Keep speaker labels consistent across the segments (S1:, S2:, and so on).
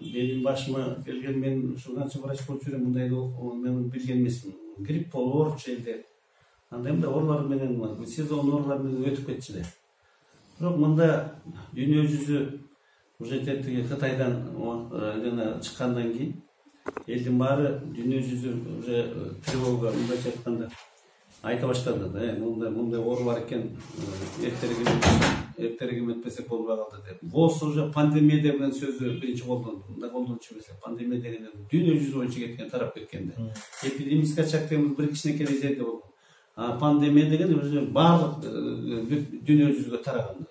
S1: Benim başıma gelgen men şu kança wraç bolup жүрөм мындайды мен билген эмесмин. Грипп болуп ооруп элде. Анда эмне оорулар менен бул сезон оорулар менен өтүп кетчү эле. Бирок мында дүйнө жүзү уже тетиги Кытайдан жана чыккандан кийин элдин баары дүйнө жүзү уже тревога мындайча айтканда айта баштады да. Мындай оору бар экен, эртерээк эметпесек болбой калды деп. Болсо уже пандемия деген сөзү биринчи колдонду. Мындай колдончу эмес. Пандемия деген дүйнө жүзү боюнча кеткен, тарап кеткен да. Эпидемический очаг деген бир кичинекей жерде болгон. А пандемия деген уже баардык дүйнө жүзүгө тараган.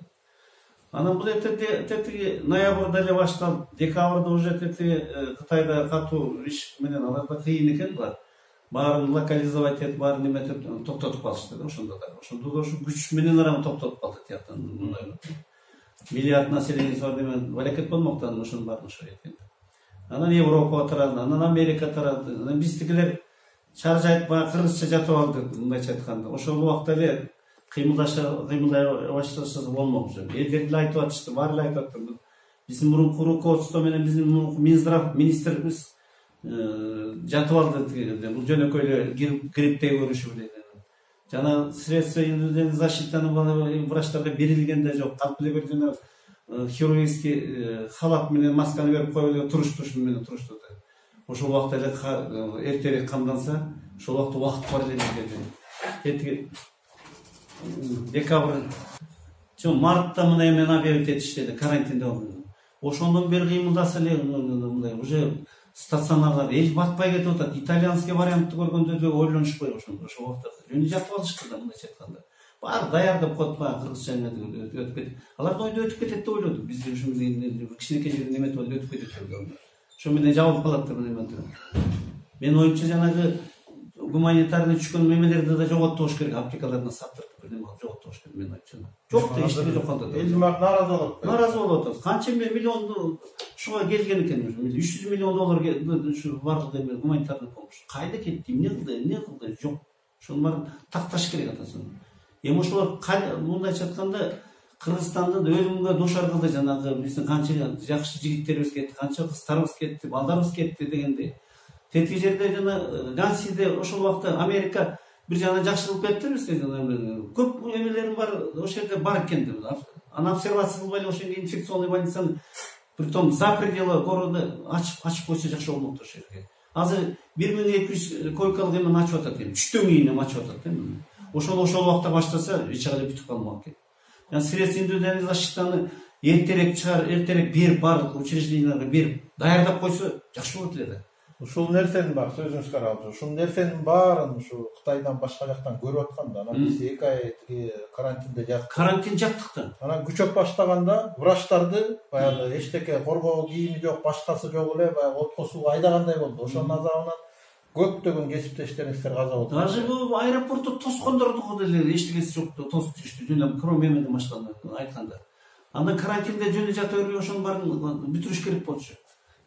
S1: Анан бул тетиги ноябрда эле башталып, декабрда уже тетиги Кытайда катуу иш менен аларда кыйын экен булар. Баарын локализовать этип, баарын эметип токтотуп калышты да ошондо да. Ошондо да ушу күч менен арам токтотуп калды тияктан. Миллиард населениеси бар демен балекет болмоктон ошонун баарын ошо экен. Анан Европага тарады, анан Америка тарады. Анан биздикилер чаржайып баягы кыргызча жатып алды, мындайча айтканда. Ошол убакта эле кыймылдай башташса болмок. Элдер деле айтып атышты, баары эле айтып атты. Биздин мурунку руководство менен биздин мурунку Минздрав министрибиз жатып алды. Бул жөнөкөй эле грипптей көрүшүп эле. Жана средства индивидуальной защитаны врачтарга берилген да жок. Калп эле бир жана хирургический халат менен масканы берип коюп эле турушту, ушуну менен турушту. Ошол убакта эле эртерээк камданса, ошол убакта убакыт бар эле деди. Декабрь, мартта мына эмен объявить этишти, карантинде болду. Ошондон бери кыймылдаса эле мындай уже стационарлар эл батпай кетип атат. Итальянский вариантты көргөндө да ойлонушпой ошондо. Ошол убакта жөнү жатып алышты да, мындайча айтканда. Баары даярдап коюп кыргызча өтүп кетет. Алар да өтүп кетет деп ойлоду. Бизде ушундай кичинекей жерден эметип алып өтүп кетет деп ойлоду. Ошо менен жабылып калат деп эметип. Мен оюмча жанагы гуманитарный түшкөн мемелерди да жоготтуш керек, аптекаларына саттырып бирдеме кылып жоготтуш керек, мен айтчумун. Жок да эчтеке жок калды.
S2: Эл нааразы болот.
S1: Нааразы болуп атат. Канча миллион ушуга келген экен, 300 миллион доллар ушу бардык эме гуманитарный помощь. Кайда кетти? Эмне кылды? Жок. Ошонун баарын такташ керек атасын. Эми ошолор мындайча айтканда Кыргызстанда өлүмгө душар кылды, жанагы биздин канча жакшы жигиттерибиз кетти, канча кыздарыбыз кетти, балдарыбыз кетти дегенде. Тетиги жерде жана Гансиде ошол убакта Америка бир жана жакшылык бериптир бизге, жана көп эмелерим бар, ошол жерде бар экен деп. Аны обсервация кылбай эле ошо инфекционный больницаны притом за пределы города ачып койсо жакшы болмок ошол жерге. Азыр 1200 койкалык эмен ачып атат эми, 3төн кийин ачып атат эми. Ошол убакта баштаса эч кандай бүтүп калмак экен. Yani средства индивидуальной защитаны эртерээк берип, барлык учрежденияларга берип, даярдап койсо жакшы болот эле да.
S2: Ушул нерсенин баары сөзүңүзгө карап, ушул нерсенин баарын ушу Кытайдан башка жактан көрүп атканда, анан биз 2 ай карантинде жаттык.
S1: Карантин жаттык да.
S2: Анан күчөп баштаганда врачтарды баягы эчтеке коргоо кийими жок, башкасы жок эле баягы отко сууга айдагандай болду. Ошонун азабынан көптөгөн кесиптештериңиздер каза болду.
S1: Даже бул аэропортто тоскондорду деле эчтекеси жок, тосуп жүрүштү, жөн кроме эмеден башканы айтканда. Андан карантинде жөнү жата бербей ошонун баарын бүтүрүш керек болчу.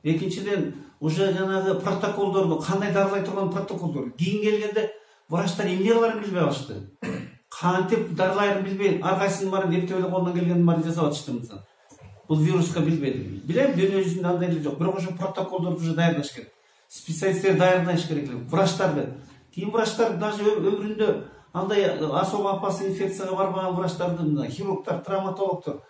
S1: Экинчиден уже жанагы протоколдорду кандай дарылай турган протоколдор кийин келгенде врачтар эмне кыларын билбей алышты. Кантип дарылайрын билбей, ар кайсынын баарын эптеп эле колунан келгенин баарын жасап атышты мисалы. Бул вируска билбеди. Билем, дүйнө жүзүндө андай эле жок. Бирок ошо протоколдорду уже даярдаш керек. Специалисттер даярдаш керек эле. Врачтарды. Кийин врачтар даже өмүрүндө андай особо опасный инфекцияга барбаган врачтарды, хирургтар, травматологдор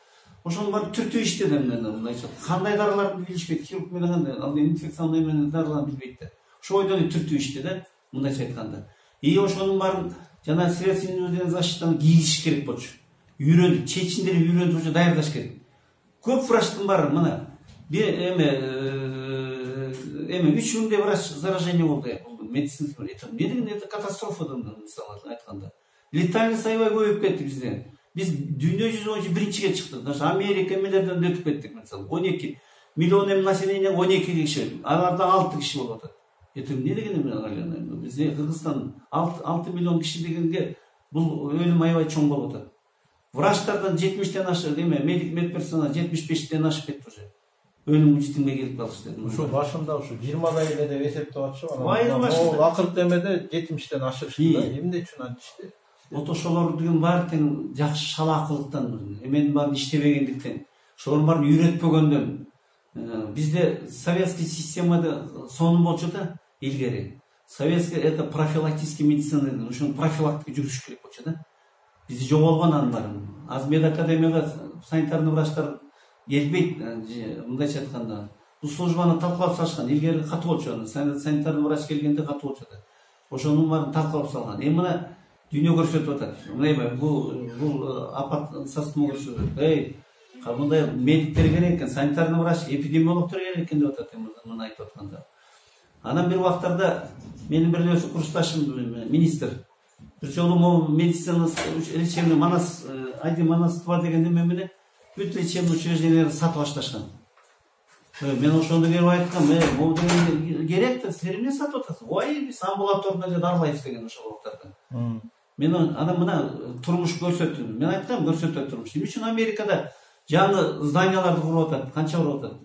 S1: ошонун баарын түртүп иштеди мындайча. Кандай дарыларды билишпейт, хирург менен андай инфекционный менен дарыларды билбейт да. Ошо бойдон түртүп иштеди да, мындайча айтканда. Ошонун баарын жана средства индивидуальной защитаны кийгизиш керек болчу. Үйрөндүк, чечиндери үйрөндүп уже даярдаш керек. Көп врачтын баары мына эме 3000 врач заражение болду. Медицинский это деген это катастрофа да, мисалы айтканда. Летальность аябай көбөйүп кетти бизде. Биз дүйнө жүзү боюнча биринчиге чыктык. Даже Америка эмелерден өтүп кеттик мисалы. 12 миллион население 12 киши, аларда 6 киши болуп атат. Эмне деген эме бизде Кыргызстан 6 миллион киши дегенге бул өлүм аябай чоң болуп атат. Врачтардан 70тен ашып, медперсонал 75тен ашып кетти уже. Өлүм житимге келип калышты.
S2: Ушу башында ушу 20 эле деп эсептеп атышып,
S1: анан
S2: акыркы эмеде 70тен ашырышты да. Эмне үчүн антишти?
S1: Вот ошолор деген баары тең жакшы шалаакылыктан, эменин баарын иштебегендиктен, ошолордун баарын үйрөтпөгөндөн, Бизде советский системада сонун болчу да илгери. Советский это профилактический медицина, ошону профилактика жүрүш керек болчу да. Бизде жоголгон анын баарын. Азыр медакадемияга санитарный врачтар келбейт, мындайча айтканда. Бул службаны талкалап салышкан. Илгери катуу болчу. Санитарный врач келгенде катуу болчу да. Ошонун баарын талкалап салган. Эми мына дүйнө көрсөтүп атат. Мына бул апат састуу көрсөтөт. Мындай медиктер керек экен, санитарный врач, эпидемиологдор керек экен деп атат мына айтып атканда. Анан бир убактарда менин бир нерсе курсташым министр. Бир жолу могу медицина лечебный Манас, Айдин Манас-2 деген неме менен бүт лечебный учреждениялерди сатып башташкан. Мен ошондо келип айткам, могу деген керек да, силер эмне сатып атасыз? Ой, биз амбулаторно эле дарылайбыз деген ошол убактарда. Мен анан мына турмуш көрсөттүм. Мен айткам, көрсөтөт турмуш. Эмне үчүн Америкада жаңы зданияларды куруп атат, канча куруп атат?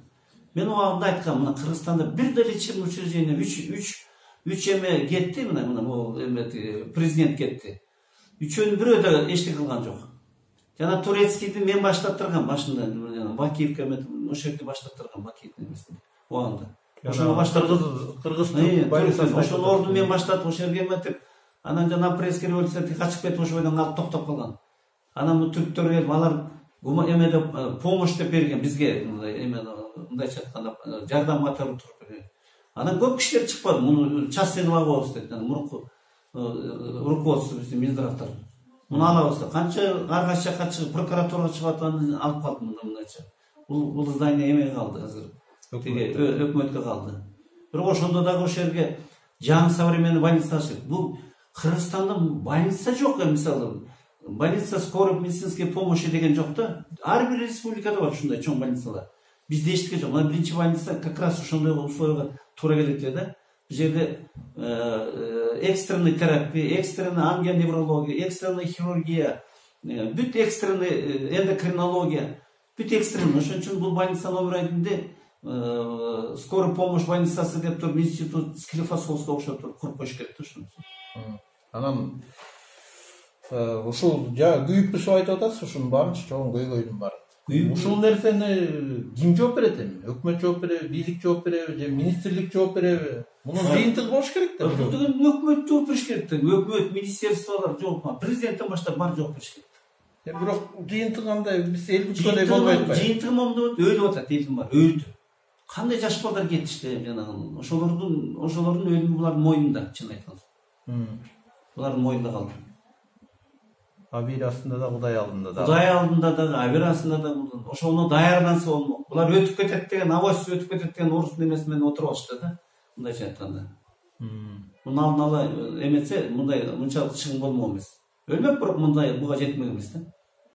S1: Мен убагында айткам, мына Кыргызстанда бир да лечебный учреждение 3 эме кетти, мына бул президент кетти. Үчөөнүн бирөө да эчтеке кылган жок. Жана Турецкийди мен баштаттыргам башында, Бакиевке ошол жерде баштаттыргам Бакиевдин эмесин. Убагында. Ошону баштаттырып Кыргыз ошол орду мен баштатып ошол жерге эметип, анан жана апрельский революция качып кетип ошол бойдон алып токтоп калган. Анан бул түрктөр келип алар эмеде помощь деп берген бизге, мындайча айтканда жардам катары туруп берген. Анан көп кишилер чыкпады, муну частный кылып коебуз деп, мурунку руководство биздин Минздравтар. Муну алабыз деп, канча ар жакка чыгып, прокуратурага чыгып атып алып калды мындайча. Бул здание эмеге калды азыр. Тиги өкмөткө калды. Бирок ошондо дагы ошол жерге жаңы современный больница ачылды. Бул Кыргызстанда больница жок, мисалы. Больница скорой медицинской помощи деген жок да. Ар бир республикада бар ушундай чоң больницалар. Бизде эчтеке жок. Мына биринчи больница как раз ошондой условияга туура келет эле да. Бул жерде экстренный терапия, экстренный ангионеврология, экстренный хирургия, бүт экстренный эндокринология, бүт экстренный. Ошон үчүн бул больница номер 1-де скорый помощь больницасы деп туруп институт Склифосовского окшоп куруп коюш керек да ошону.
S2: Анан ушул күйүп бишип айтып атасыз, ушунун баарын чоң көйгөйдүн баары. Ушул нерсени ким жооп берет эми? Өкмөт жооп береби, бийлик жооп береби, же министрлик жооп береби? Мунун жыйынтыгы болуш керек да.
S1: Бул деген өкмөт жооп бериш керек да. Өкмөт, министрликтер жооп, президенттен баштап баары жооп бериш керек.
S2: Бирок жыйынтыгы кандай, биз эл бүткөндөй болбой атпайбы?
S1: Жыйынтыгы момундай болот, өлүп атат, элдин баары өлдү. Кандай жаш балдар кетишти жанагы. Ошолордун өлүмү булардын мойнунда, чын айтканда. Булардын мойнунда калды.
S2: Абир астында да, Кудай алдында да.
S1: Кудай алдында да, абир астында да. Ошону даярданса болмок. Булар өтүп кетет деген, авось өтүп кетет деген орустун эмеси менен отуруп алышты да. Мындайча айтканда. Муну алдын ала эметсе, мындай мынчалык чыгым болмок эмес. Өлмөк, бирок мындай буга жетмек эмес да.